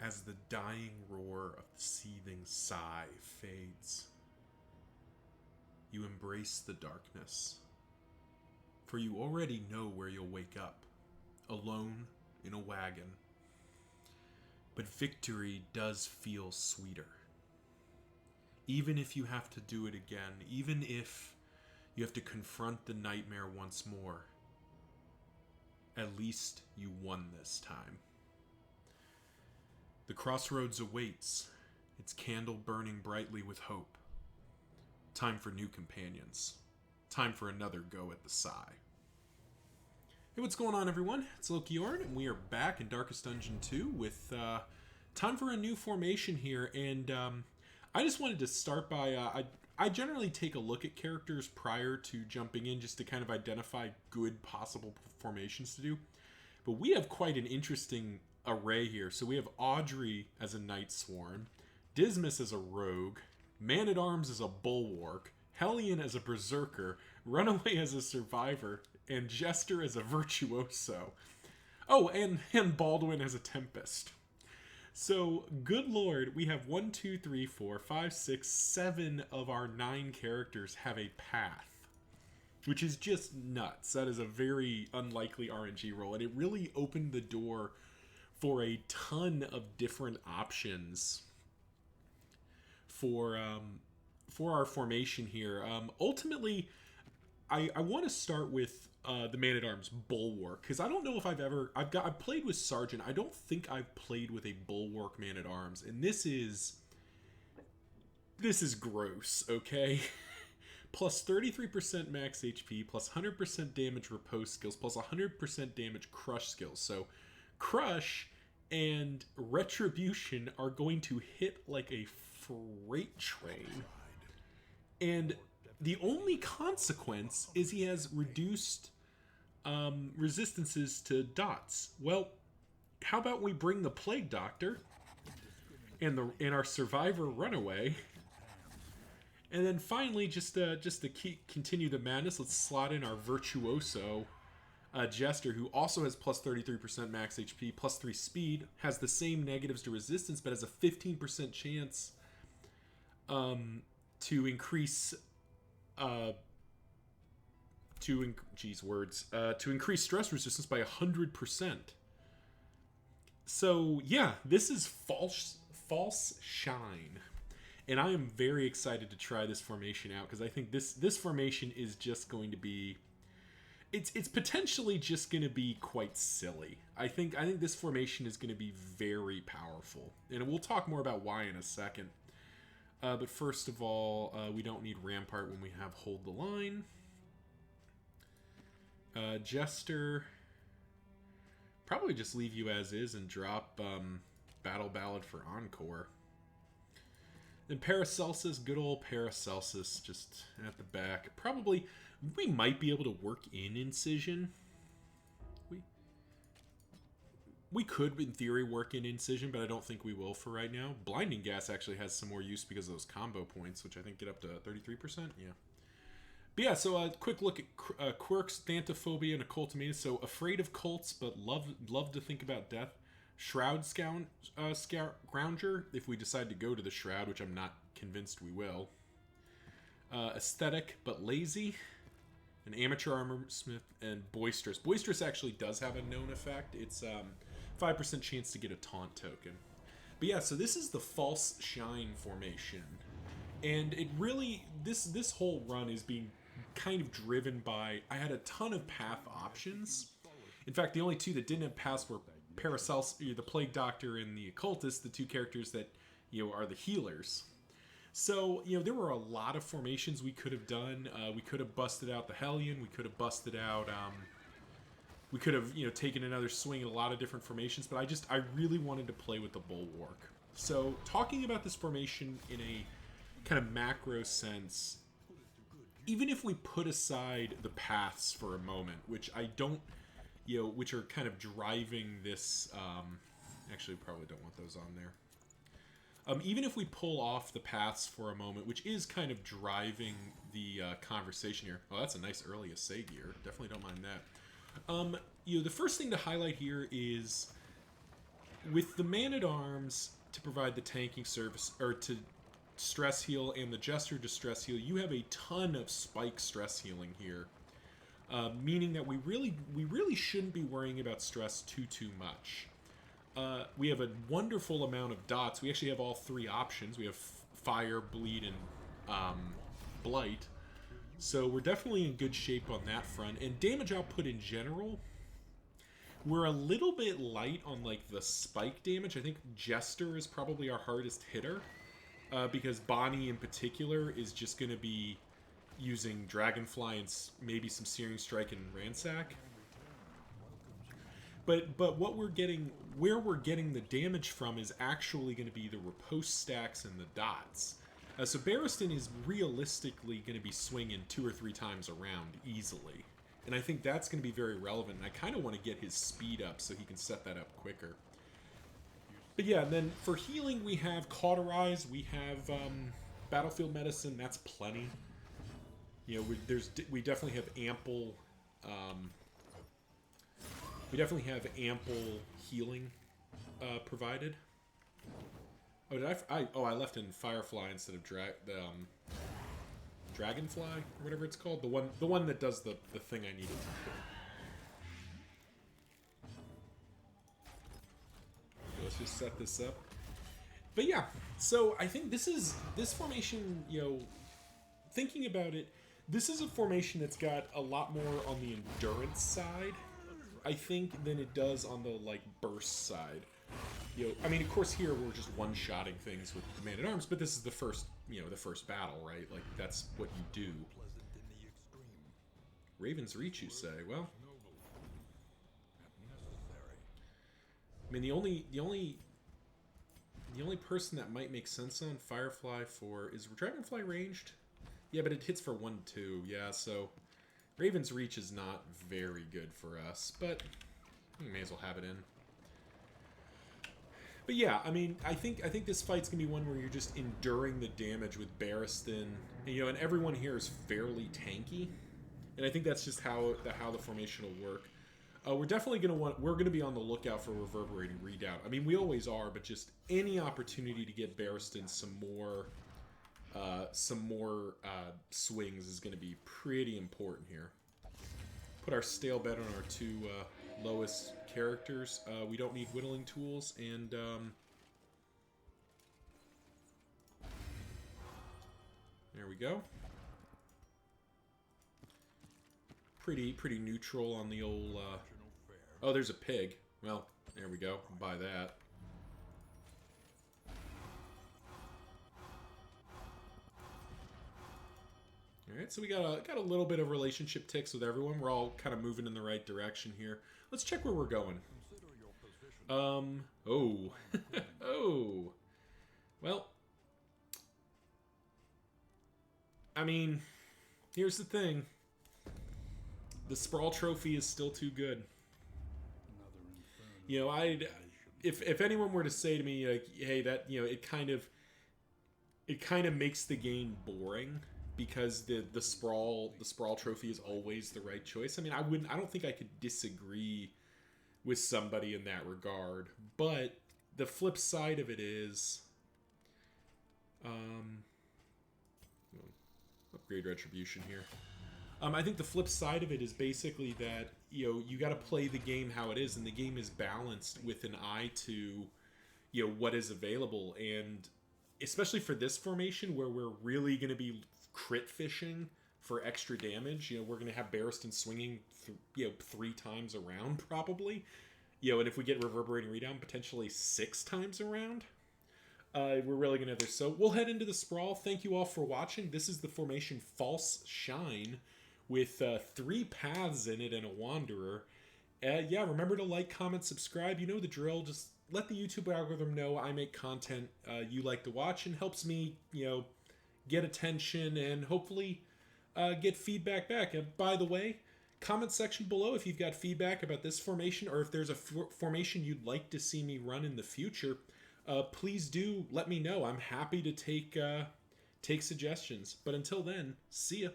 as the dying roar of the seething sigh fades. You embrace the darkness, for you already know where you'll wake up, alone in a wagon. But victory does feel sweeter. Even if you have to do it again, even if you have to confront the nightmare once more, at least you won this time. The crossroads awaits, its candle burning brightly with hope. Time for new companions. Time for another go at the sigh. Hey, what's going on, everyone? It's Lokiorn, and we are back in Darkest Dungeon 2 with time for a new formation here. And I just wanted to start by... I generally take a look at characters prior to jumping in just to kind of identify good possible formations to do. But we have quite an interesting array here. So we have Audrey as a Night Sworn, Dismas as a Rogue, Man-at-Arms as a Bulwark, Hellion as a Berserker, Runaway as a Survivor, and Jester as a Virtuoso. Oh, and Baldwin as a Tempest. So, good lord, we have 1, 2, 3, 4, 5, 6, 7 of our 9 characters have a path. Which is just nuts. That is a very unlikely RNG roll. And it really opened the door for a ton of different options for our formation here. Ultimately, I want to start with the Man-at-Arms Bulwark, because I don't know if I've played with Sergeant. I don't think I've played with a Bulwark Man-at-Arms, and this is gross, okay? Plus 33% max HP, plus 100% damage riposte skills, plus 100% damage crush skills. So Crush and Retribution are going to hit like a freight train. And the only consequence is he has reduced resistances to dots. Well, how about we bring the Plague Doctor and our Survivor Runaway, and then finally, just to continue the madness, let's slot in our Virtuoso Jester, who also has plus 33% max HP, plus 3 speed, has the same negatives to resistance, but has a 15% chance to increase to increase stress resistance by 100%. So yeah, this is false shine, and I am very excited to try this formation out, because I think this formation is just going to be it's potentially just going to be quite silly. I think this formation is going to be very powerful, and we'll talk more about why in a second. But first of all, we don't need Rampart when we have Hold the Line. Jester, probably just leave you as is and drop Battle Ballad for Encore. Then Paracelsus, good old Paracelsus, just at the back. Probably, we might be able to work in Incision. We could, in theory, work in Incision, but I don't think we will for right now. Blinding Gas actually has some more use because of those combo points, which I think get up to 33%. Yeah. But yeah, so a quick look at quirks, Thanatophobia, and Occultamania. So afraid of cults, but love to think about death. Shroud Grounger, if we decide to go to the Shroud, which I'm not convinced we will. Aesthetic, but lazy. An Amateur Armorsmith, and Boisterous. Boisterous actually does have a known effect. It's 5% chance to get a taunt token. But yeah, so this is the False Shine formation. And it really, this whole run is being kind of driven by, I had a ton of path options. In fact, the only two that didn't have paths were Paracelsus, the Plague Doctor, and the Occultist, the two characters that, are the healers. So, there were a lot of formations we could have done. We could have busted out the Hellion. We could have busted out... we could have, taken another swing at a lot of different formations. But I really wanted to play with the Bulwark. So, talking about this formation in a kind of macro sense, even if we put aside the paths for a moment, which I don't... which are kind of driving this... actually, probably don't want those on there. Even if we pull off the paths for a moment, which is kind of driving the conversation here. Oh, that's a nice early Assay gear. Definitely don't mind that. The first thing to highlight here is with the Man-at-Arms to provide the tanking service, or to stress heal, and the Jester to stress heal, you have a ton of spike stress healing here. Meaning that we really shouldn't be worrying about stress too much. We have a wonderful amount of dots. We actually have all three options. We have fire, bleed, and blight. So we're definitely in good shape on that front. And damage output in general, we're a little bit light on like the spike damage. I think Jester is probably our hardest hitter, because Bonnie in particular is just going to be using Dragonfly and maybe some Searing Strike and Ransack. But what we're getting, where we're getting the damage from, is actually going to be the riposte stacks and the dots. So Barristan is realistically going to be swinging 2 or 3 times around easily. And I think that's going to be very relevant. And I kind of want to get his speed up so he can set that up quicker. But yeah, and then for healing, we have Cauterize, we have Battlefield Medicine. That's plenty. You know, we definitely have ample. We definitely have ample healing provided. Oh, did I left in Firefly instead of Dragonfly or whatever it's called. The one that does the thing I needed. Okay, let's just set this up. But yeah, so I think this formation, you know, thinking about it, this is a formation that's got a lot more on the endurance side, I think, than it does on the like burst side. You know, I mean, of course, here we're just one-shotting things with the Man-at-Arms, but this is the first, you know, the first battle, right? Like that's what you do. Raven's Reach, you say? Well, I mean, the only person that might make sense on Firefly for is Dragonfly ranged. Yeah, but it hits for 1-2. Yeah, so Raven's Reach is not very good for us, but we may as well have it in. But yeah, I mean, I think this fight's gonna be one where you're just enduring the damage with Barristan, and, you know, and everyone here is fairly tanky, and I think that's just how the formation will work. We're definitely gonna be on the lookout for Reverberating Redoubt. I mean, we always are, but just any opportunity to get Barristan some more swings is going to be pretty important here. Put our stale bet on our 2 lowest characters. We don't need whittling tools, and there we go. Pretty neutral on the old. Oh, there's a pig. Well, there we go. Buy that. Alright, so we got a little bit of relationship ticks with everyone. We're all kind of moving in the right direction here. Let's check where we're going. Oh. Oh. Well. I mean, here's the thing. The Sprawl Trophy is still too good. You know, if anyone were to say to me, like, hey, that, you know, it kind of makes the game boring, because the Sprawl Trophy is always the right choice. I mean, I don't think I could disagree with somebody in that regard. But the flip side of it is, upgrade Retribution here. I think the flip side of it is basically that, you know, you got to play the game how it is, and the game is balanced with an eye to, you know, what is available, and especially for this formation where we're really going to be crit fishing for extra damage. You know, we're going to have Barristan swinging, 3 times around probably. You know, and if we get Reverberating Redown, potentially 6 times around. We're really going to have this. So we'll head into the Sprawl. Thank you all for watching. This is the formation False Shine with 3 paths in it and a Wanderer. Yeah, remember to like, comment, subscribe. You know the drill. Just let the YouTube algorithm know I make content you like to watch, and helps me, you know, get attention and hopefully get feedback back. And by the way, comment section below if you've got feedback about this formation, or if there's a formation you'd like to see me run in the future. Please do let me know. I'm happy to take suggestions. But until then, see ya.